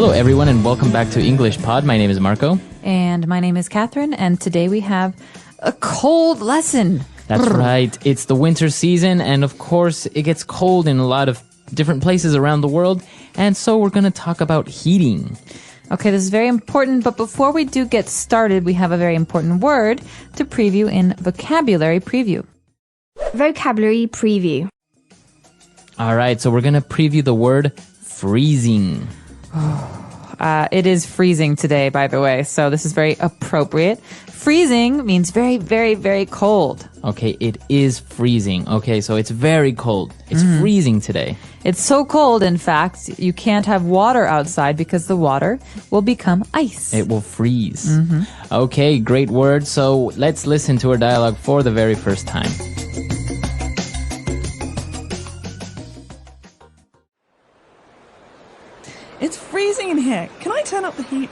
Hello, everyone, and welcome back to EnglishPod. My name is Marco. And my name is Catherine, and today we have a cold lesson. That's right. It's the winter season, and of course, it gets cold in a lot of different places around the world, and so we're going to talk about heating. Okay, this is very important, but before we do get started, we have a very important word to preview in Vocabulary Preview. Vocabulary Preview. All right, so we're going to preview the word freezing. It is freezing today, by the way, so this is very appropriate. Freezing means very, very, very cold. Okay, it is freezing. Okay, so it's very cold. It's freezing today. It's so cold, in fact, you can't have water outside because the water will become ice. It will freeze. Okay, great word. So let's listen to our dialogue for the very first time. It's freezing in here. Can I turn up the heat?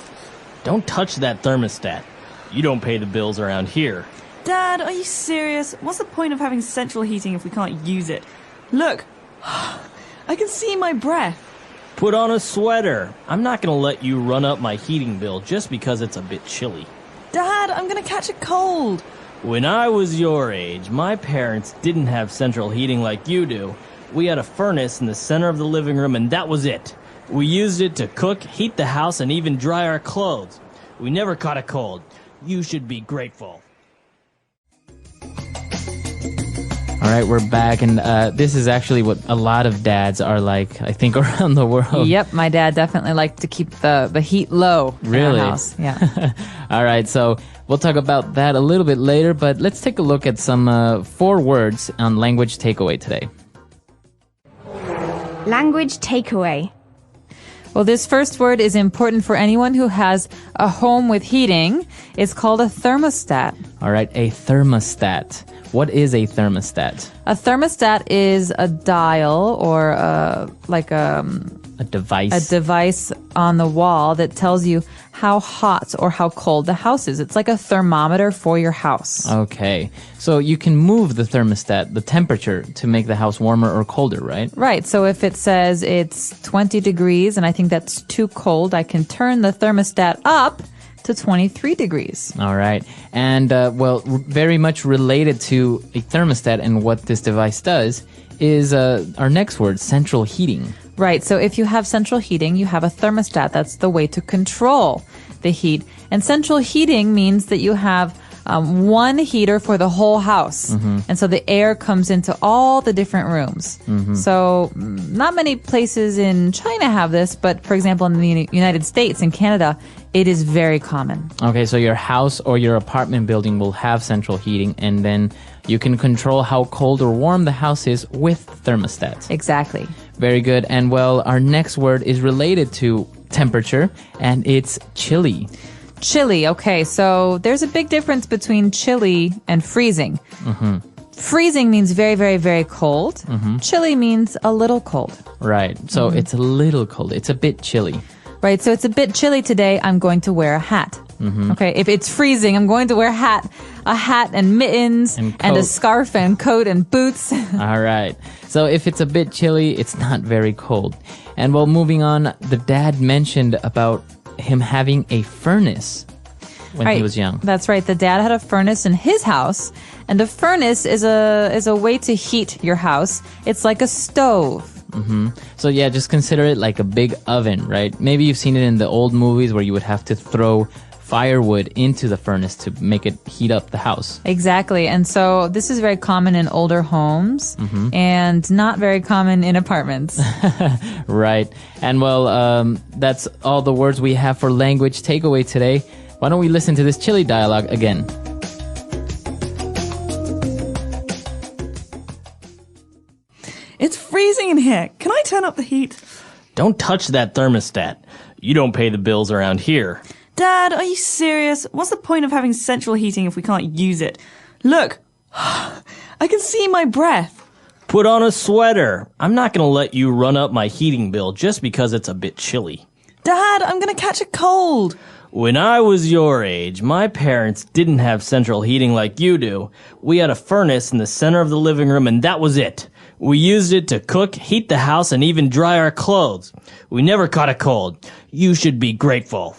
Don't touch that thermostat. You don't pay the bills around here. Dad, are you serious? What's the point of having central heating if we can't use it? Look, I can see my breath. Put on a sweater. I'm not going to let you run up my heating bill just because it's a bit chilly. Dad, I'm going to catch a cold. When I was your age, my parents didn't have central heating like you do. We had a furnace in the center of the living room, and that was it. We used it to cook, heat the house, and even dry our clothes. We never caught a cold. You should be grateful. All right, we're back, and this is actually what a lot of dads are like, I think, around the world. Yep, my dad definitely liked to keep the heat low Really? in our house. Yeah. All right, so we'll talk about that a little bit later, but let's take a look at some 4 words on language takeaway today. Language takeaway. Well, this first word is important for anyone who has a home with heating. It's called a thermostat. All right, a thermostat. What is a thermostat? A thermostat is a dial or a device. A device on the wall that tells you how hot or how cold the house is. It's like a thermometer for your house. Okay, so you can move the thermostat, the temperature, to make the house warmer or colder, right? Right, so if it says it's 20 degrees and I think that's too cold, I can turn the thermostat up to 23 degrees. All right. And, very much related to a thermostat and what this device does is our next word, central heating. Right, so if you have central heating, you have a thermostat. That's the way to control the heat. And central heating means that you have one heater for the whole house. And so the air comes into all the different rooms. So not many places in China have this, but for example, in the United States and Canada, it is very common. Okay, so your house or your apartment building will have central heating, and then you can control how cold or warm the house is with thermostats. Exactly. Very good. And well, our next word is related to temperature, and it's chilly. Chilly. Okay, so there's a big difference between chilly and freezing. Freezing means very, very, very cold. Chilly means a little cold. Right. So it's a little cold. It's a bit chilly. Right, so it's a bit chilly today. I'm going to wear a hat. Okay, if it's freezing, I'm going to wear a hat and mittens And and a coat. scarf and coat and boots. All right. So if it's a bit chilly, it's not very cold. And well, moving on, the dad mentioned about him having a furnace when he was young. That's right. The dad had a furnace in his house, and a furnace is a way to heat your house. It's like a stove. So yeah, just consider it like a big oven, right? Maybe you've seen it in the old movies where you would have to throw firewood into the furnace to make it heat up the house. Exactly. And so this is very common in older homes and not very common in apartments. Right. And well, that's all the words we have for language takeaway today. Why don't we listen to this chilly dialogue again? It's freezing in here. Can I turn up the heat? Don't touch that thermostat. You don't pay the bills around here. Dad, are you serious? What's the point of having central heating if we can't use it? Look, I can see my breath. Put on a sweater. I'm not going to let you run up my heating bill just because it's a bit chilly. Dad, I'm going to catch a cold. When I was your age, my parents didn't have central heating like you do. We had a furnace in the center of the living room, and that was it. We used it to cook, heat the house, and even dry our clothes. We never caught a cold. You should be grateful.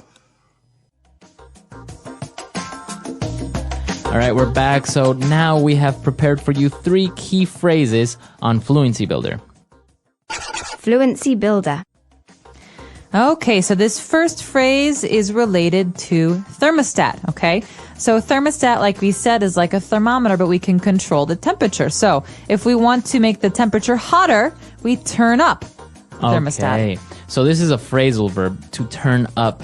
All right, we're back. So now we have prepared for you 3 key phrases on Fluency Builder. Fluency Builder. Okay, so this first phrase is related to thermostat, okay? So thermostat, like we said, is like a thermometer, but we can control the temperature. So if we want to make the temperature hotter, we turn up the thermostat. Okay, so this is a phrasal verb, to turn up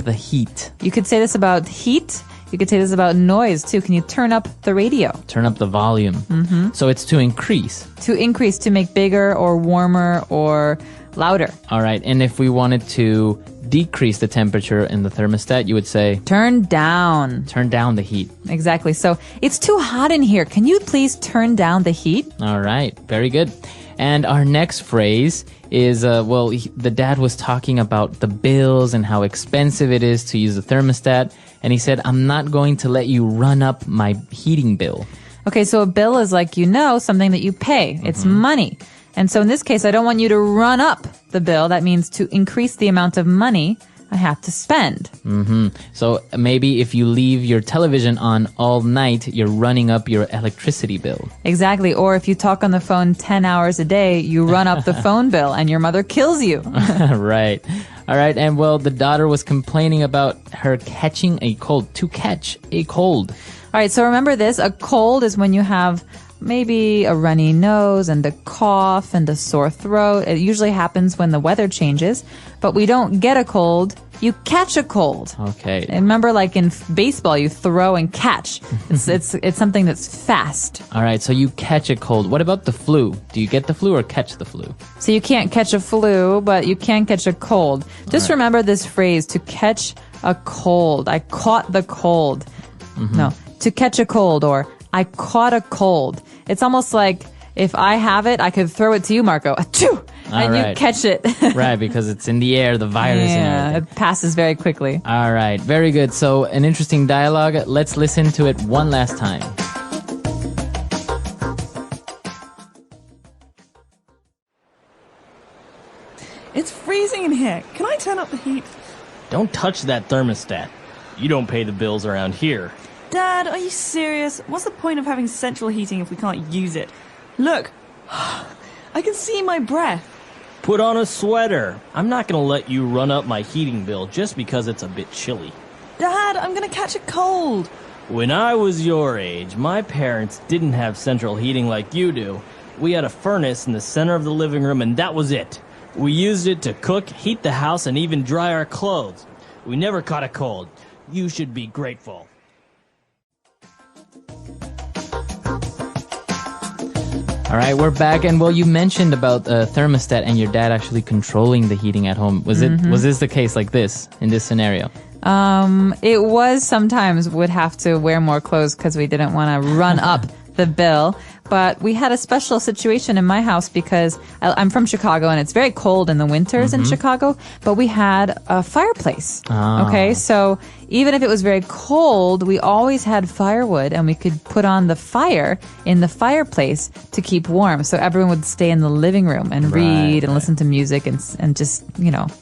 the heat. You could say this about heat. You could say this about noise, too. Can you turn up the radio? Turn up the volume. Mm-hmm. So it's to increase. To increase, to make bigger or warmer or louder. All right, and if we wanted to decrease the temperature in the thermostat, you would say... Turn down. Turn down the heat. Exactly. So it's too hot in here. Can you please turn down the heat? All right, very good. And our next phrase is, the dad was talking about the bills and how expensive it is to use the thermostat. And he said, I'm not going to let you run up my heating bill. Okay, so a bill is like, something that you pay. It's money. And so in this case, I don't want you to run up the bill. That means to increase the amount of money I have to spend. Mm-hmm. So maybe if you leave your television on all night, you're running up your electricity bill. Exactly. Or if you talk on the phone 10 hours a day, you run up the phone bill and your mother kills you. Right. All right. And the daughter was complaining about her catching a cold, to catch a cold. All right. So remember this. A cold is when you have maybe a runny nose and a cough and a sore throat. It usually happens when the weather changes, but we don't get a cold. You catch a cold. Okay. And remember, like in baseball, you throw and catch. It's something that's fast. All right. So you catch a cold. What about the flu? Do you get the flu or catch the flu? So you can't catch a flu, but you can catch a cold. Just remember this phrase, to catch a cold. I caught the cold. Mm-hmm. No, to catch a cold, or I caught a cold. It's almost like if I have it, I could throw it to you, Marco. Achoo! And you catch it. Right, because it's in the air, the virus. Yeah, it passes very quickly. All right, very good. So an interesting dialogue. Let's listen to it one last time. It's freezing in here. Can I turn up the heat? Don't touch that thermostat. You don't pay the bills around here. Dad, are you serious? What's the point of having central heating if we can't use it? Look, I can see my breath. Put on a sweater. I'm not going to let you run up my heating bill just because it's a bit chilly. Dad, I'm going to catch a cold. When I was your age, my parents didn't have central heating like you do. We had a furnace in the center of the living room, and that was it. We used it to cook, heat the house, and even dry our clothes. We never caught a cold. You should be grateful. All right, we're back, and you mentioned about thermostat and your dad actually controlling the heating at home. Was this the case like this in this scenario? It was sometimes would have to wear more clothes because we didn't want to run up the bill. But we had a special situation in my house because I'm from Chicago and it's very cold in the winters in Chicago, but we had a fireplace. Oh. Okay, so even if it was very cold, we always had firewood and we could put on the fire in the fireplace to keep warm. So everyone would stay in the living room and read and listen to music and just,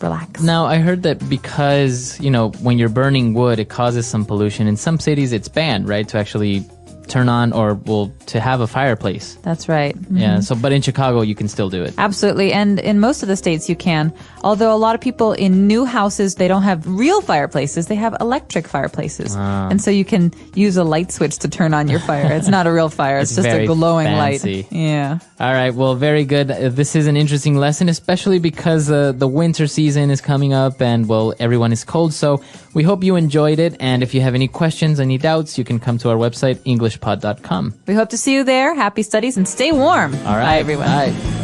relax. Now, I heard that because, when you're burning wood, it causes some pollution. In some cities, it's banned, right, to actually turn on to have a fireplace. That's right. Mm-hmm. Yeah. So, but in Chicago, you can still do it. Absolutely. And in most of the states, you can. Although a lot of people in new houses, they don't have real fireplaces. They have electric fireplaces. And so you can use a light switch to turn on your fire. It's not a real fire. It's just a glowing fancy light. Yeah. All right. Well, very good. This is an interesting lesson, especially because the winter season is coming up and, everyone is cold. So we hope you enjoyed it. And if you have any questions, any doubts, you can come to our website, EnglishPod.com. We hope to see you there. Happy studies and stay warm. All right. Bye, everyone. Bye.